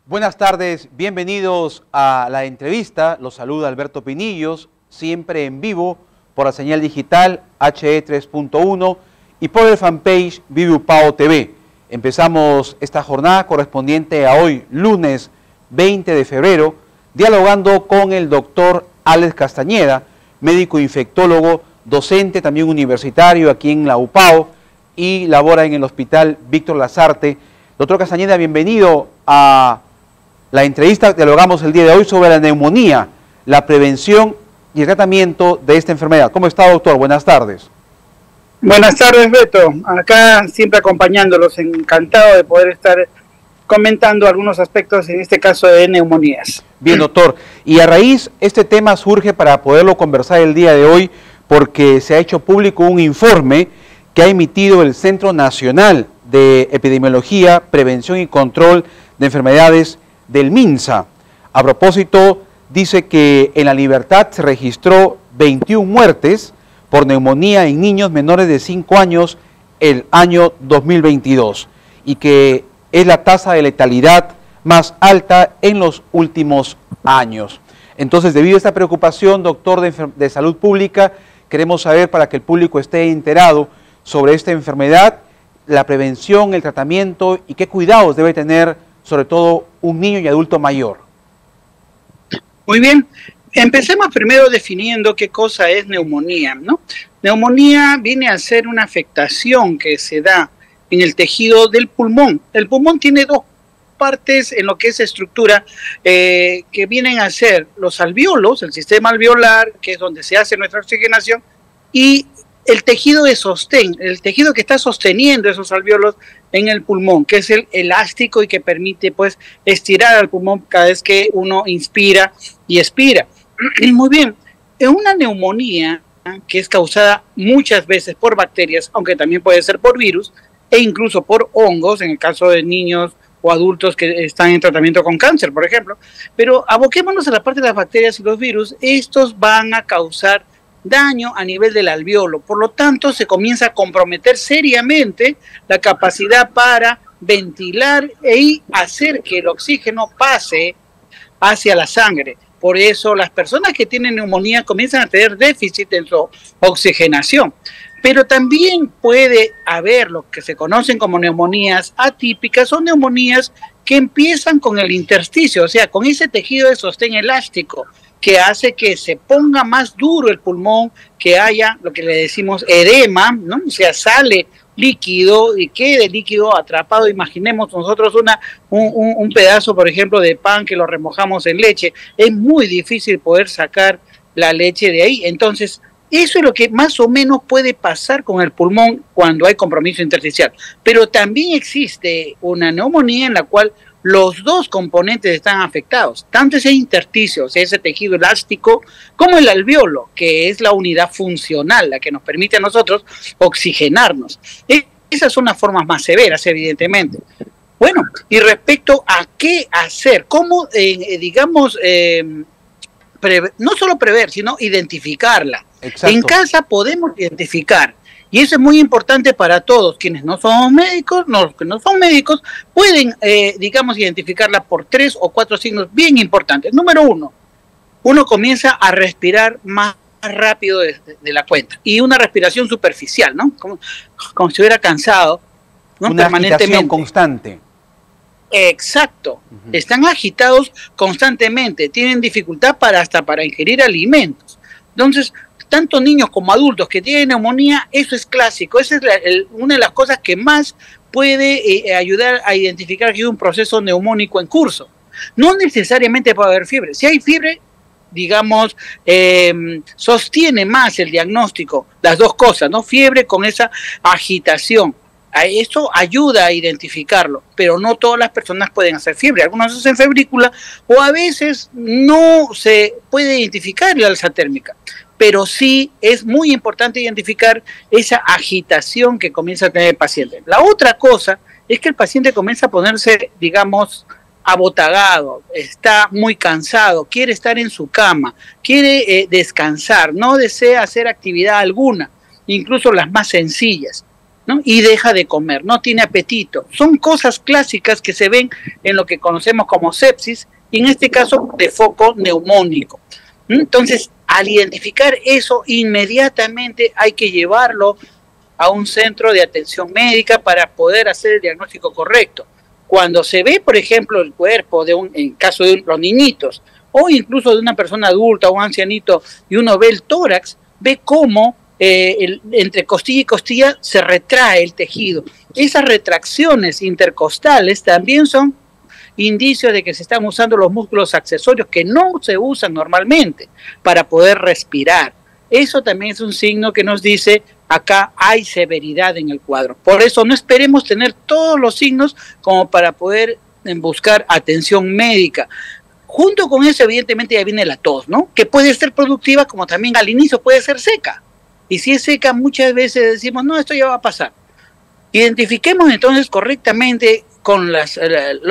Buenas tardes, bienvenidos a la entrevista. Los saluda Alberto Pinillos, siempre en vivo por la señal digital HE 3.1 y por el fanpage Vive Upao TV. Empezamos esta jornada correspondiente a hoy, lunes 20 de febrero, dialogando con el doctor Alex Castañeda, médico infectólogo, docente también universitario aquí en la Upao y labora en el Hospital Víctor Lasarte. Doctor Castañeda, bienvenido a la entrevista. Dialogamos el día de hoy sobre la neumonía, la prevención y el tratamiento de esta enfermedad. ¿Cómo está, doctor? Buenas tardes. Buenas tardes, Beto. Acá siempre acompañándolos, encantado de poder estar comentando algunos aspectos, en este caso de neumonías. Bien, doctor. Y a raíz, este tema surge para poderlo conversar el día de hoy, porque se ha hecho público un informe que ha emitido el Centro Nacional de Epidemiología, Prevención y Control de Enfermedades del MINSA. A propósito, dice que en La Libertad se registró 21 muertes por neumonía en niños menores de 5 años el año 2022 y que es la tasa de letalidad más alta en los últimos años. Entonces, debido a esta preocupación, doctor de salud pública, queremos saber, para que el público esté enterado sobre esta enfermedad, la prevención, el tratamiento y qué cuidados debe tener sobre todo un niño y adulto mayor. Muy bien, empecemos primero definiendo qué cosa es neumonía, ¿no? Neumonía viene a ser una afectación que se da en el tejido del pulmón. El pulmón tiene dos partes en lo que es estructura, que vienen a ser los alvéolos, el sistema alveolar, que es donde se hace nuestra oxigenación, y el tejido de sostén, el tejido que está sosteniendo esos alvéolos en el pulmón, que es el elástico y que permite pues estirar al pulmón cada vez que uno inspira y expira. Muy bien, en una neumonía que es causada muchas veces por bacterias, aunque también puede ser por virus e incluso por hongos, en el caso de niños o adultos que están en tratamiento con cáncer, por ejemplo, pero aboquémonos a la parte de las bacterias y los virus. Estos van a causar daño a nivel del alvéolo, por lo tanto se comienza a comprometer seriamente la capacidad para ventilar y hacer que el oxígeno pase hacia la sangre. Por eso las personas que tienen neumonía comienzan a tener déficit en su oxigenación. Pero también puede haber lo que se conocen como neumonías atípicas o neumonías que empiezan con el intersticio, o sea, con ese tejido de sostén elástico, que hace que se ponga más duro el pulmón, que haya lo que le decimos edema, ¿no? O sea, sale líquido y quede líquido atrapado. Imaginemos nosotros un pedazo, por ejemplo, de pan que lo remojamos en leche. Es muy difícil poder sacar la leche de ahí. Entonces, eso es lo que más o menos puede pasar con el pulmón cuando hay compromiso intersticial. Pero también existe una neumonía en la cual los dos componentes están afectados, tanto ese intersticio, o sea, ese tejido elástico, como el alvéolo, que es la unidad funcional, la que nos permite a nosotros oxigenarnos. Esas son las formas más severas, evidentemente. Bueno, y respecto a qué hacer, cómo, no solo prever, sino identificarla. Exacto. En casa podemos identificar. Y eso es muy importante para todos. Quienes no somos médicos, los que no son médicos, pueden, identificarla por 3 o 4 signos bien importantes. Número 1, uno comienza a respirar más rápido de la cuenta. Y una respiración superficial, ¿no? Como si estuviera cansado, ¿no? Una agitación constante. Exacto. Están agitados constantemente. Tienen dificultad hasta para ingerir alimentos. Entonces, tanto niños como adultos que tienen neumonía, eso es clásico. Esa es una de las cosas que más puede ayudar a identificar que hay un proceso neumónico en curso. No necesariamente puede haber fiebre. Si hay fiebre, digamos, sostiene más el diagnóstico, las dos cosas, ¿no? Fiebre con esa agitación. Esto ayuda a identificarlo, pero no todas las personas pueden hacer fiebre. Algunos hacen febrícula o a veces no se puede identificar la alza térmica. Pero sí es muy importante identificar esa agitación que comienza a tener el paciente. La otra cosa es que el paciente comienza a ponerse, digamos, abotagado, está muy cansado, quiere estar en su cama, quiere descansar, no desea hacer actividad alguna, incluso las más sencillas. ¿no? Y deja de comer, no tiene apetito. Son cosas clásicas que se ven en lo que conocemos como sepsis, y en este caso de foco neumónico. Entonces, al identificar eso, inmediatamente hay que llevarlo a un centro de atención médica para poder hacer el diagnóstico correcto. Cuando se ve, por ejemplo, el cuerpo en caso de los niñitos, o incluso de una persona adulta o un ancianito, y uno ve el tórax, ve cómo entre costilla y costilla se retrae el tejido. Esas retracciones intercostales también son indicios de que se están usando los músculos accesorios que no se usan normalmente para poder respirar. Eso también es un signo que nos dice acá hay severidad en el cuadro. Por eso no esperemos tener todos los signos como para poder buscar atención médica. Junto con eso, evidentemente, ya viene la tos, ¿no? Que puede ser productiva, como también al inicio puede ser seca. Y si es seca, muchas veces decimos, no, esto ya va a pasar. Identifiquemos entonces correctamente con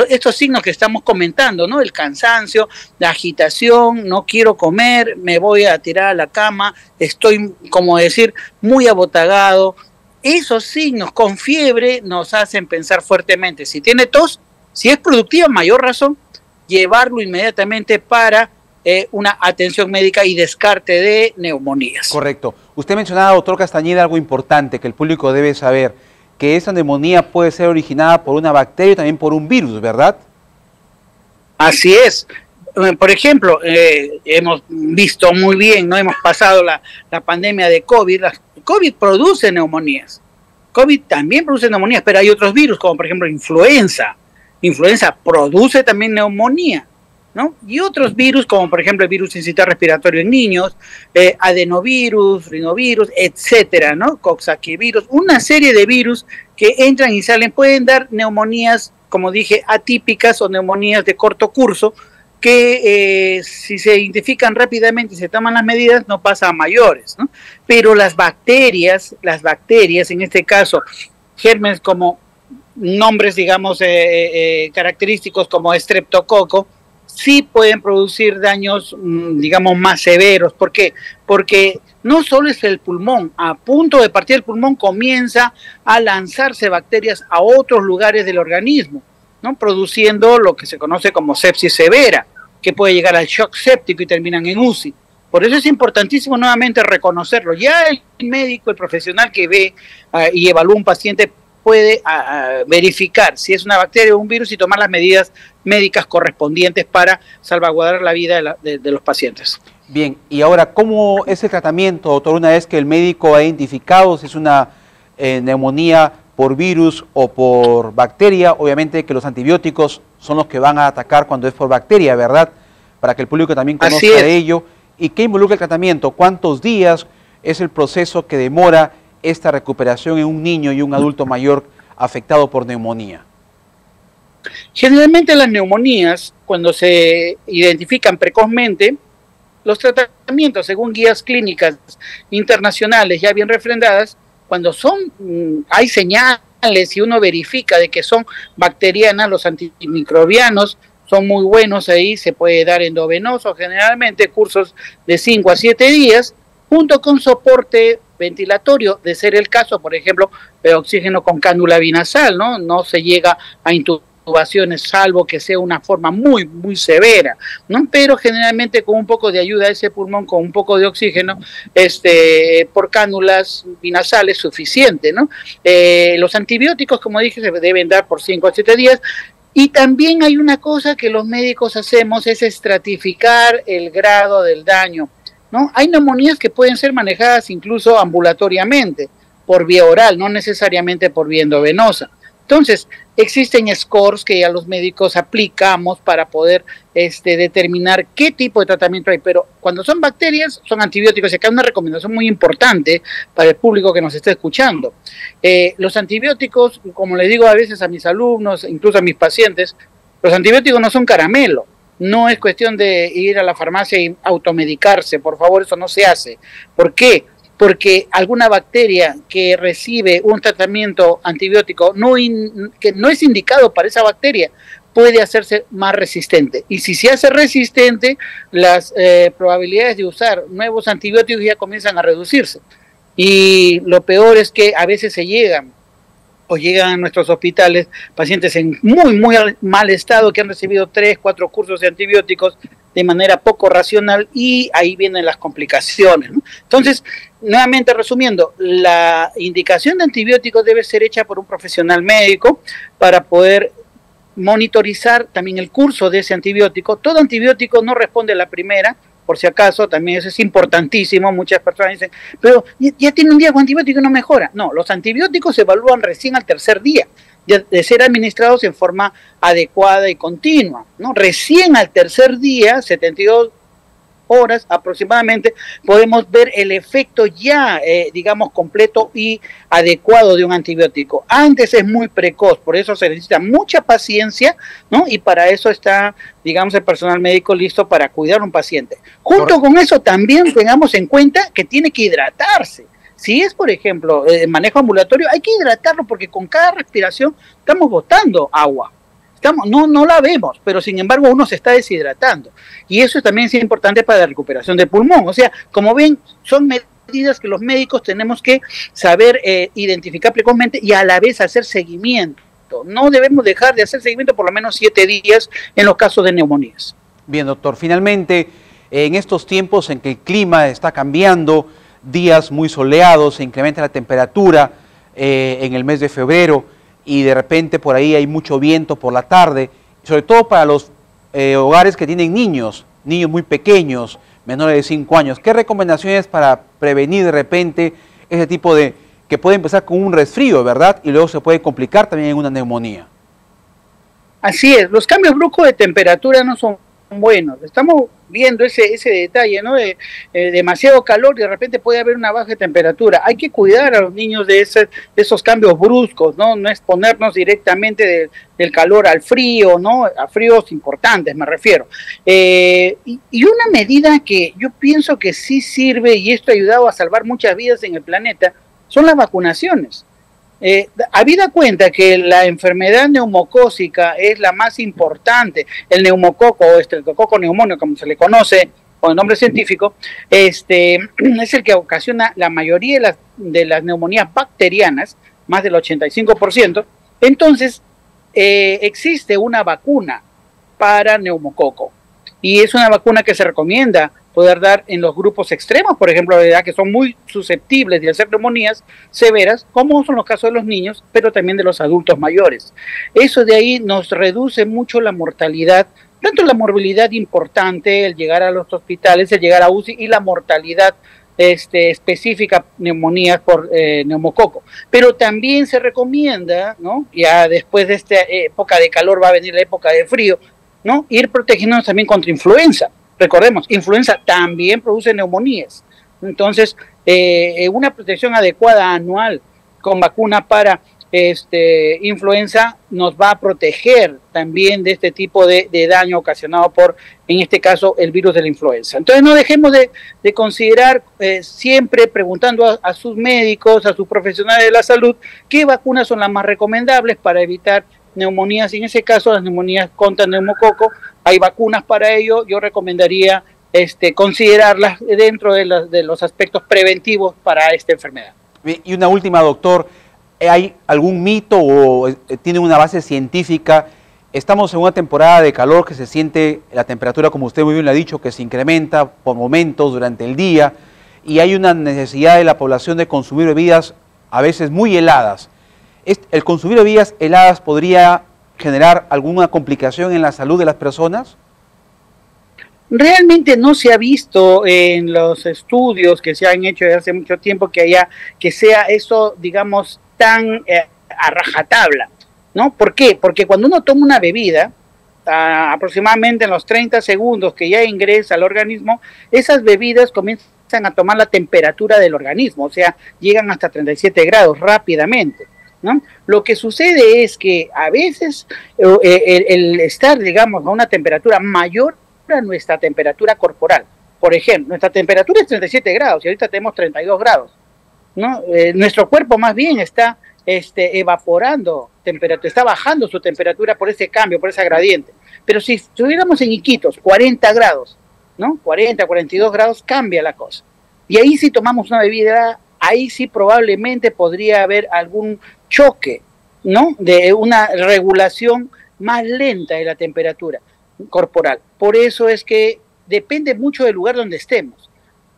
estos signos que estamos comentando, ¿no? El cansancio, la agitación, no quiero comer, me voy a tirar a la cama, estoy, como decir, muy abotagado. Esos signos con fiebre nos hacen pensar fuertemente. Si tiene tos, si es productiva, mayor razón, llevarlo inmediatamente para una atención médica y descarte de neumonías. Correcto. Usted mencionaba, doctor Castañeda, algo importante que el público debe saber, que esa neumonía puede ser originada por una bacteria y también por un virus, ¿verdad? Así es. Por ejemplo, hemos visto muy bien, no hemos pasado la pandemia de COVID. COVID produce neumonías. COVID también produce neumonías, pero hay otros virus, como por ejemplo influenza. Influenza produce también neumonía, ¿no? Y otros virus, como por ejemplo el virus sincitial respiratorio en niños, adenovirus, rinovirus, etcétera, ¿no? Coxsackievirus, una serie de virus que entran y salen, pueden dar neumonías, como dije, atípicas o neumonías de corto curso, que si se identifican rápidamente y se toman las medidas, no pasa a mayores, ¿no? Pero las bacterias, en este caso, gérmenes como nombres, digamos, característicos como estreptococo, sí pueden producir daños, digamos, más severos. ¿Por qué? Porque no solo es el pulmón, a punto de partir el pulmón comienza a lanzarse bacterias a otros lugares del organismo, ¿no? Produciendo lo que se conoce como sepsis severa, que puede llegar al shock séptico y terminan en UCI. Por eso es importantísimo nuevamente reconocerlo. Ya el médico, el profesional que ve y evalúa un paciente puede verificar si es una bacteria o un virus y tomar las medidas médicas correspondientes para salvaguardar la vida de los pacientes. Bien, y ahora, ¿cómo es el tratamiento, doctor? Una vez que el médico ha identificado si es una neumonía por virus o por bacteria, obviamente que los antibióticos son los que van a atacar cuando es por bacteria, ¿verdad? Para que el público también conozca de ello. ¿Y qué involucra el tratamiento? ¿Cuántos días es el proceso que demora esta recuperación en un niño y un adulto mayor afectado por neumonía? Generalmente las neumonías, cuando se identifican precozmente, los tratamientos según guías clínicas internacionales ya bien refrendadas, cuando hay señales y uno verifica de que son bacterianas, los antimicrobianos son muy buenos ahí, se puede dar endovenoso, generalmente cursos de 5 a 7 días, junto con soporte ventilatorio, de ser el caso, por ejemplo, de oxígeno con cánula binasal, ¿no? No se llega a intubaciones, salvo que sea una forma muy, muy severa, ¿no? Pero generalmente con un poco de ayuda a ese pulmón, con un poco de oxígeno, por cánulas binasales suficiente, ¿no? Los antibióticos, como dije, se deben dar por 5 a 7 días. Y también hay una cosa que los médicos hacemos, es estratificar el grado del daño, ¿no? Hay neumonías que pueden ser manejadas incluso ambulatoriamente, por vía oral, no necesariamente por vía endovenosa. Entonces, existen scores que ya los médicos aplicamos para poder determinar qué tipo de tratamiento hay, pero cuando son bacterias, son antibióticos. Y acá hay una recomendación muy importante para el público que nos está escuchando. Los antibióticos, como les digo a veces a mis alumnos, incluso a mis pacientes, los antibióticos no son caramelo. No es cuestión de ir a la farmacia y automedicarse, por favor, eso no se hace. ¿Por qué? Porque alguna bacteria que recibe un tratamiento antibiótico que no es indicado para esa bacteria puede hacerse más resistente. Y si se hace resistente, las probabilidades de usar nuevos antibióticos ya comienzan a reducirse. Y lo peor es que a veces se llegan o llegan a nuestros hospitales pacientes en muy mal estado que han recibido 3, 4 cursos de antibióticos de manera poco racional y ahí vienen las complicaciones, ¿no? Entonces, nuevamente resumiendo, la indicación de antibióticos debe ser hecha por un profesional médico para poder monitorizar también el curso de ese antibiótico. Todo antibiótico no responde a la primera, por si acaso, también eso es importantísimo. Muchas personas dicen, pero ya tiene un día con antibiótico y no mejora. No, los antibióticos se evalúan recién al tercer día de ser administrados en forma adecuada y continua, ¿no? Recién al tercer día, 72 horas aproximadamente, podemos ver el efecto ya, digamos, completo y adecuado de un antibiótico. Antes es muy precoz, por eso se necesita mucha paciencia, ¿no? Y para eso está, digamos, el personal médico listo para cuidar a un paciente. Junto con eso también tengamos en cuenta que tiene que hidratarse. Si es, por ejemplo, manejo ambulatorio, hay que hidratarlo porque con cada respiración estamos botando agua. No la vemos, pero sin embargo uno se está deshidratando. Y eso también es importante para la recuperación del pulmón. O sea, como ven, son medidas que los médicos tenemos que saber identificar precozmente y a la vez hacer seguimiento. No debemos dejar de hacer seguimiento por lo menos 7 días en los casos de neumonías. Bien, doctor, finalmente, en estos tiempos en que el clima está cambiando, días muy soleados, se incrementa la temperatura en el mes de febrero, y de repente por ahí hay mucho viento por la tarde, sobre todo para los hogares que tienen niños muy pequeños, menores de 5 años. ¿Qué recomendaciones para prevenir de repente ese tipo de, que puede empezar con un resfrío, ¿verdad? Y luego se puede complicar también en una neumonía? Así es, los cambios bruscos de temperatura no son buenos. Estamos viendo ese detalle, ¿no? De demasiado calor y de repente puede haber una baja de temperatura. Hay que cuidar a los niños de esos cambios bruscos, ¿no? No exponernos directamente del calor al frío, ¿no? A fríos importantes, me refiero. Y una medida que yo pienso que sí sirve, y esto ha ayudado a salvar muchas vidas en el planeta, son las vacunaciones. Habida cuenta que la enfermedad neumocócica es la más importante, el neumococo o estreptococo neumonio, como se le conoce con el nombre científico, es el que ocasiona la mayoría de las neumonías bacterianas, más del 85%. Entonces, existe una vacuna para neumococo y es una vacuna que se recomienda poder dar en los grupos extremos, por ejemplo, de edad que son muy susceptibles de hacer neumonías severas, como son los casos de los niños, pero también de los adultos mayores. Eso de ahí nos reduce mucho la mortalidad, tanto la morbilidad importante, el llegar a los hospitales, el llegar a UCI y la mortalidad específica, neumonías por neumococo. Pero también se recomienda, ¿no? Ya después de esta época de calor va a venir la época de frío, ¿no? Ir protegiéndonos también contra influenza. Recordemos, influenza también produce neumonías. Entonces, una protección adecuada anual con vacuna para influenza nos va a proteger también de este tipo de daño ocasionado por, en este caso, el virus de la influenza. Entonces, no dejemos de considerar, siempre preguntando a sus médicos, a sus profesionales de la salud, qué vacunas son las más recomendables para evitar neumonías. Y en ese caso, las neumonías contra neumococo, hay vacunas para ello. Yo recomendaría considerarlas dentro de los aspectos preventivos para esta enfermedad. Y una última, doctor, ¿hay algún mito o tiene una base científica? Estamos en una temporada de calor que se siente la temperatura, como usted muy bien lo ha dicho, que se incrementa por momentos durante el día, y hay una necesidad de la población de consumir bebidas a veces muy heladas. ¿El consumir bebidas heladas podría generar alguna complicación en la salud de las personas? Realmente no se ha visto en los estudios que se han hecho desde hace mucho tiempo que sea eso, digamos, tan a rajatabla, ¿no? ¿Por qué? Porque cuando uno toma una bebida, aproximadamente en los 30 segundos que ya ingresa al organismo, esas bebidas comienzan a tomar la temperatura del organismo, o sea, llegan hasta 37 grados rápidamente, ¿no? Lo que sucede es que a veces el estar, digamos, a una temperatura mayor a nuestra temperatura corporal. Por ejemplo, nuestra temperatura es 37 grados y ahorita tenemos 32 grados, ¿no? Nuestro cuerpo más bien está evaporando temperatura, está bajando su temperatura por ese cambio, por esa gradiente. Pero si estuviéramos en Iquitos, 40 grados, ¿no? 40, 42 grados, cambia la cosa. Y ahí si tomamos una bebida, ahí sí probablemente podría haber algún choque ¿no? De una regulación más lenta de la temperatura corporal. Por eso es que depende mucho del lugar donde estemos.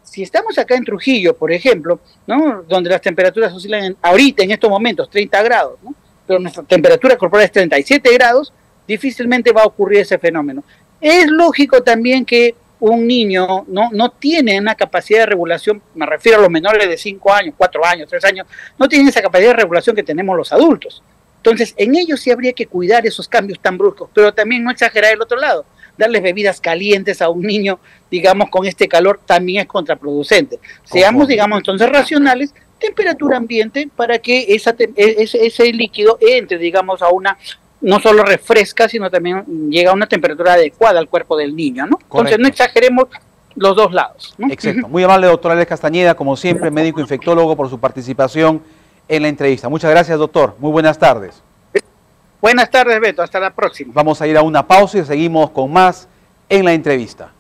Si estamos acá en Trujillo, por ejemplo, ¿no? Donde las temperaturas oscilan ahorita, en estos momentos, 30 grados, ¿no? Pero nuestra temperatura corporal es 37 grados, difícilmente va a ocurrir ese fenómeno. Es lógico también que un niño no tiene una capacidad de regulación, me refiero a los menores de 5 años, 4 años, 3 años, no tienen esa capacidad de regulación que tenemos los adultos. Entonces, en ellos sí habría que cuidar esos cambios tan bruscos, pero también no exagerar el otro lado. Darles bebidas calientes a un niño, digamos, con este calor también es contraproducente. Seamos, digamos, entonces racionales, temperatura ambiente, para que ese líquido entre, digamos, a una, no solo refresca, sino también llega a una temperatura adecuada al cuerpo del niño, ¿no? Correcto. Entonces, no exageremos los dos lados, ¿no? Exacto. Muy amable, doctor Alex Castañeda, como siempre, médico infectólogo, por su participación en la entrevista. Muchas gracias, doctor. Muy buenas tardes. Buenas tardes, Beto. Hasta la próxima. Vamos a ir a una pausa y seguimos con más en la entrevista.